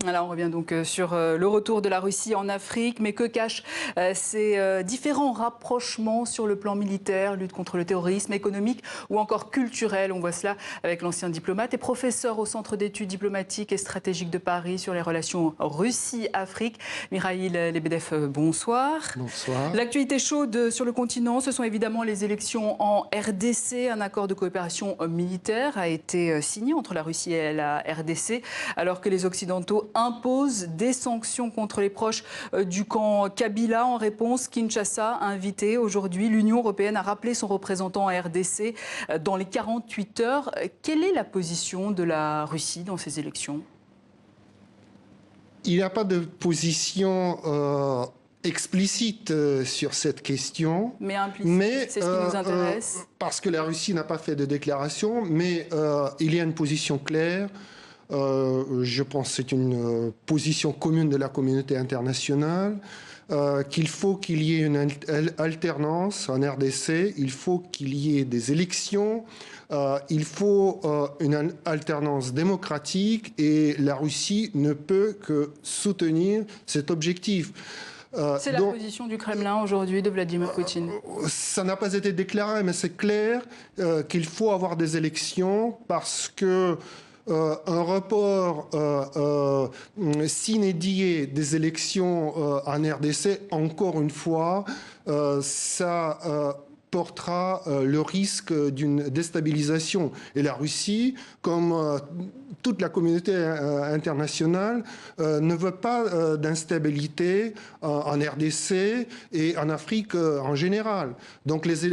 Alors on revient donc sur le retour de la Russie en Afrique, mais que cachent ces différents rapprochements sur le plan militaire, lutte contre le terrorisme, économique ou encore culturel? On voit cela avec l'ancien diplomate et professeur au Centre d'études diplomatiques et stratégiques de Paris sur les relations Russie-Afrique. Mikhail Lebedev, bonsoir. Bonsoir. L'actualité chaude sur le continent, ce sont évidemment les élections en RDC. Un accord de coopération militaire a été signé entre la Russie et la RDC, alors que les Occidentaux impose des sanctions contre les proches du camp Kabila. En réponse, Kinshasa a invité aujourd'hui l'Union européenne à rappeler son représentant en RDC dans les 48 heures. Quelle est la position de la Russie dans ces élections? Il n'y a pas de position explicite sur cette question. Mais implicite, c'est ce qui nous intéresse. Parce que la Russie n'a pas fait de déclaration, mais il y a une position claire. Je pense que c'est une position commune de la communauté internationale, qu'il faut qu'il y ait une alternance en RDC, il faut qu'il y ait des élections, il faut une alternance démocratique et la Russie ne peut que soutenir cet objectif. C'est la position du Kremlin aujourd'hui, de Vladimir Poutine. Ça n'a pas été déclaré, mais c'est clair qu'il faut avoir des élections parce que un report sine die des élections en RDC, encore une fois, ça portera le risque d'une déstabilisation. Et la Russie, comme toute la communauté internationale, ne veut pas d'instabilité en RDC et en Afrique en général. Donc les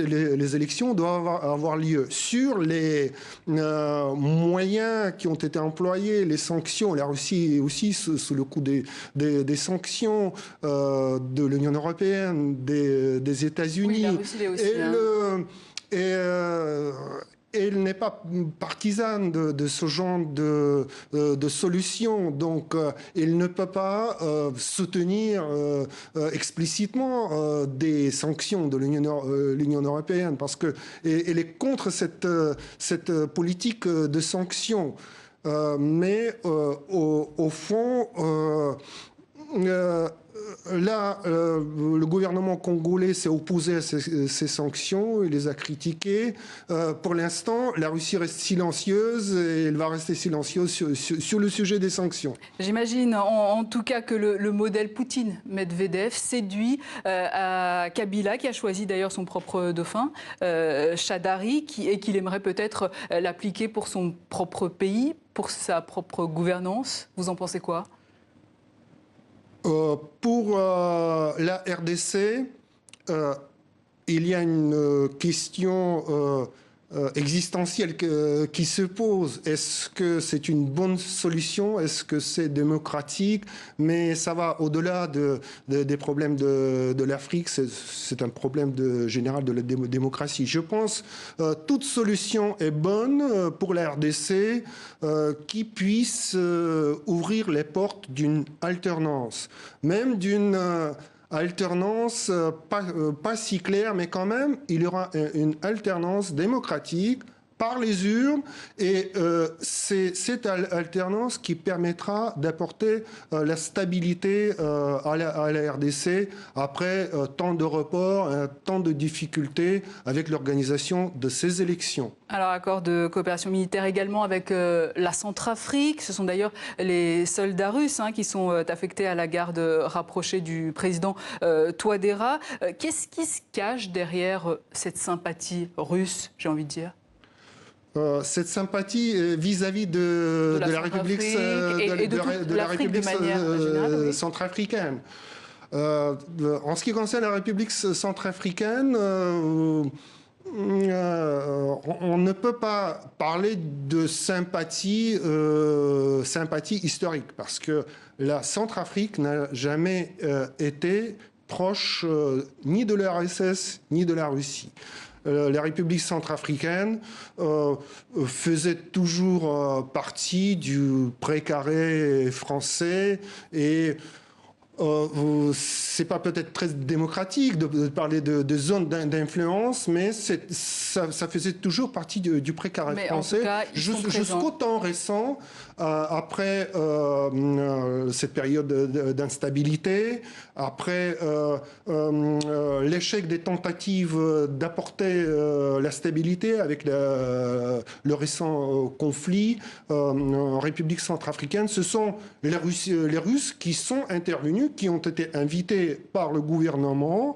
élections doivent avoir lieu. Sur les moyens qui ont été employés, les sanctions, la Russie est aussi sous le coup des sanctions de l'Union européenne, des États-Unis. Oui, la Russie l'est aussi. Elle n'est pas partisane de ce genre de solution, donc elle ne peut pas soutenir explicitement des sanctions de l'Union européenne, parce qu'elle est contre cette politique de sanctions. Mais au fond, là, le gouvernement congolais s'est opposé à ces sanctions, il les a critiquées. Pour l'instant, la Russie reste silencieuse et elle va rester silencieuse sur le sujet des sanctions. J'imagine en tout cas que le modèle Poutine-Medvedev séduit à Kabila, qui a choisi d'ailleurs son propre dauphin, Chadari, et qu'il aimerait peut-être l'appliquer pour son propre pays, pour sa propre gouvernance. Vous en pensez quoi ? Pour la RDC, il y a une question existentielle qui se pose. Est-ce que c'est une bonne solution? Est-ce que c'est démocratique? Mais ça va au-delà des problèmes de l'Afrique. C'est un problème général de la démocratie. Je pense que toute solution est bonne pour la RDC qui puisse ouvrir les portes d'une alternance, même d'une alternance pas si claire, mais quand même, il y aura une alternance démocratique par les urnes, et c'est cette alternance qui permettra d'apporter la stabilité à la RDC après tant de reports, tant de difficultés avec l'organisation de ces élections. Alors, accord de coopération militaire également avec la Centrafrique. Ce sont d'ailleurs les soldats russes qui sont affectés à la garde rapprochée du président Touadéra. Qu'est-ce qui se cache derrière cette sympathie russe, j'ai envie de dire ? Cette sympathie vis-à-vis de la République centrafricaine. En ce qui concerne la République centrafricaine, on ne peut pas parler de sympathie historique, parce que la Centrafrique n'a jamais été proche ni de l'URSS ni de la Russie. La République centrafricaine faisait toujours partie du précaré français, et c'est pas peut-être très démocratique de parler de zone d'influence, mais ça faisait toujours partie du précaré français. En tout cas, Jusqu'au temps récent, après cette période d'instabilité, après l'échec des tentatives d'apporter la stabilité avec le récent conflit en République centrafricaine, ce sont les Russes qui sont intervenus, qui ont été invités par le gouvernement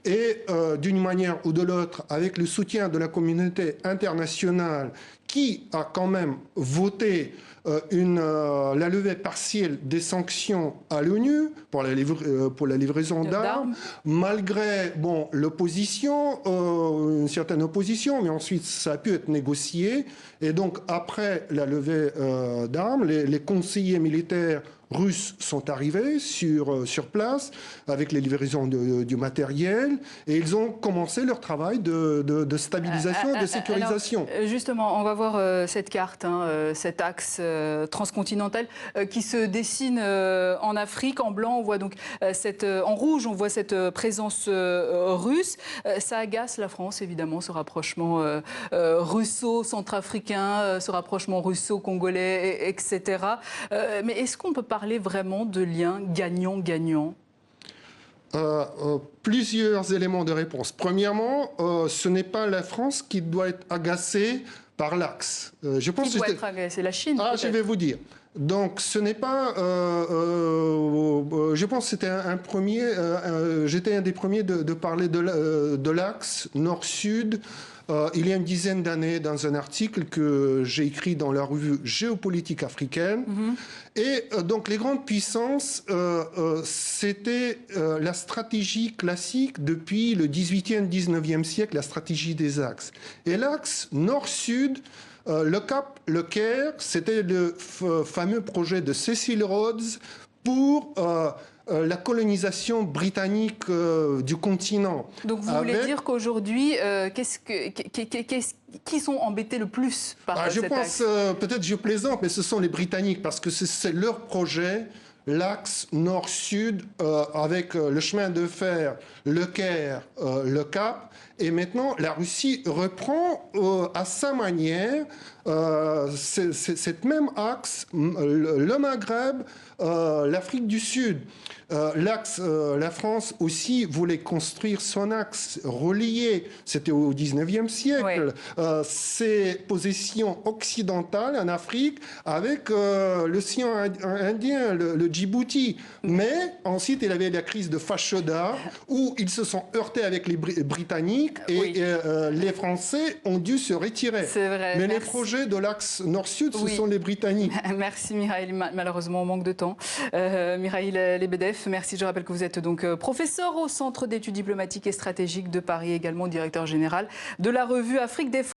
et d'une manière ou de l'autre, avec le soutien de la communauté internationale qui a quand même voté la levée partielle des sanctions à l'ONU pour la livraison d'armes, malgré l'opposition, une certaine opposition, mais ensuite ça a pu être négocié. Et donc après la levée d'armes, les conseillers militaires russes sont arrivés sur place avec les livraisons du matériel et ils ont commencé leur travail de stabilisation et de sécurisation. Alors, justement, on va voir cette carte, cet axe transcontinental qui se dessine en Afrique. En blanc, on voit donc en rouge, on voit cette présence russe. Ça agace la France, évidemment, ce rapprochement russo-centrafricain, ce rapprochement russo-congolais, etc. Mais est-ce qu'on peut parler vraiment de liens gagnant-gagnant? Plusieurs éléments de réponse. Premièrement, ce n'est pas la France qui doit être agacée par l'axe. Qui doit être agacée? La Chine? Je vais vous dire. Donc, ce n'est pas. Je pense que c'était j'étais un des premiers de parler de l'axe nord-sud. Il y a une dizaine d'années, dans un article que j'ai écrit dans la revue Géopolitique africaine. Et donc, les grandes puissances, c'était la stratégie classique depuis le 18e, 19e siècle, la stratégie des axes. Et l'axe nord-sud, le Cap, le Caire, c'était le fameux projet de Cecil Rhodes pour la colonisation britannique du continent. Donc vous voulez dire qu'aujourd'hui, qui sont embêtés le plus par je cet pense, axe? peut-être je plaisante, mais ce sont les Britanniques, parce que c'est leur projet, l'axe nord-sud, avec le chemin de fer, le Caire, le Cap. Et maintenant, la Russie reprend à sa manière cette même axe, le Maghreb, l'Afrique du Sud. L'axe, la France aussi voulait construire son axe relié, c'était au 19e siècle, ses possessions occidentales en Afrique avec l'océan Indien, le Djibouti. Mais ensuite, il y avait la crise de Fashoda où ils se sont heurtés avec les Britanniques et les Français ont dû se retirer. C'est vrai. Mais les projets de l'axe nord-sud, ce sont les Britanniques. Merci Mikhail, malheureusement on manque de temps. Mikhail Lebedev, merci. Je rappelle que vous êtes donc professeur au Centre d'études diplomatiques et stratégiques de Paris, également directeur général de la revue Afrique Défense.